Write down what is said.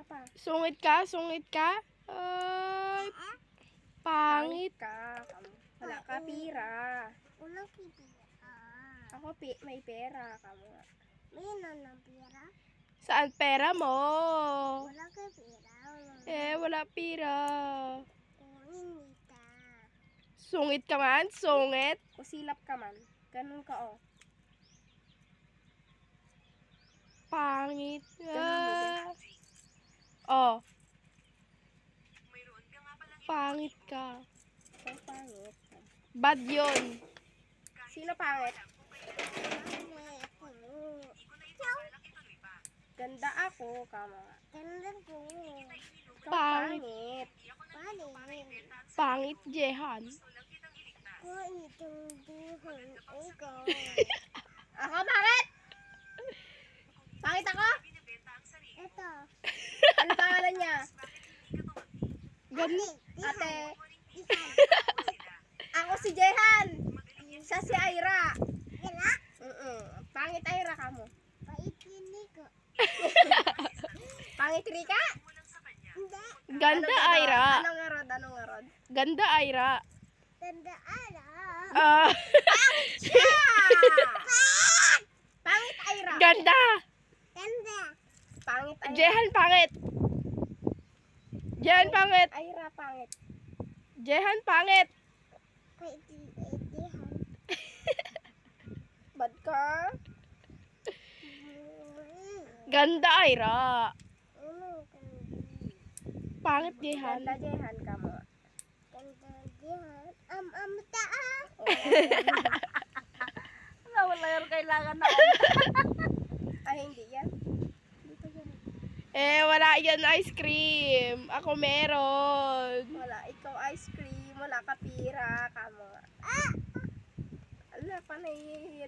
Isa pa. Sungit ka? Sungit ka? Ay, pangit. Ka. Wala ka pira. Walang pipira. Ako may pera. Kamu nga. Mayroon ng pira. Saan pera mo? Wala ka pira. Wala pira. Kunin nita. Sungit ka man? Sungit? Kusilap ka man. Ganun ka oh. Pangit. Ganun Oh. Pangit ka. Ikaw pangit. Bad yun. Sino pangit? Ganda ako. Kama nga. Ganda ko. Ikaw Pangit. pangit. Paling. Pangit, Jehan. Ko itong duhon. Ikaw. Ako pangit? Pangit ako? Ito. Ano pangalan niya? Ganda. Ate. Ikan. Ako si Jehan. Siya si Aira. Gala. Pangit Aira ka mo. Paikini ko. Pangit Rika? Hindi. Ganda, Aira. Anong nga rod? Ganda, Aira. Ganda ala. Siya! Pangit Aira. Ganda. Ganda. Pangit Aira. Jehan, pangit. Jehan, pangit. Aira pangit. Jehan, pangit. Paitihan. Bad ka? Ganda, Aira. Ano ganda? Pangit, Jehan. Ganda Jehan ka mo. Ganda dihan. Taa. Wala yung kailangan na. Ay, hindi yan. Dito yan. Wala yan ice cream. Ako meron. Wala, ikaw ice cream. Wala ka pira. Kamo. Ala, panay.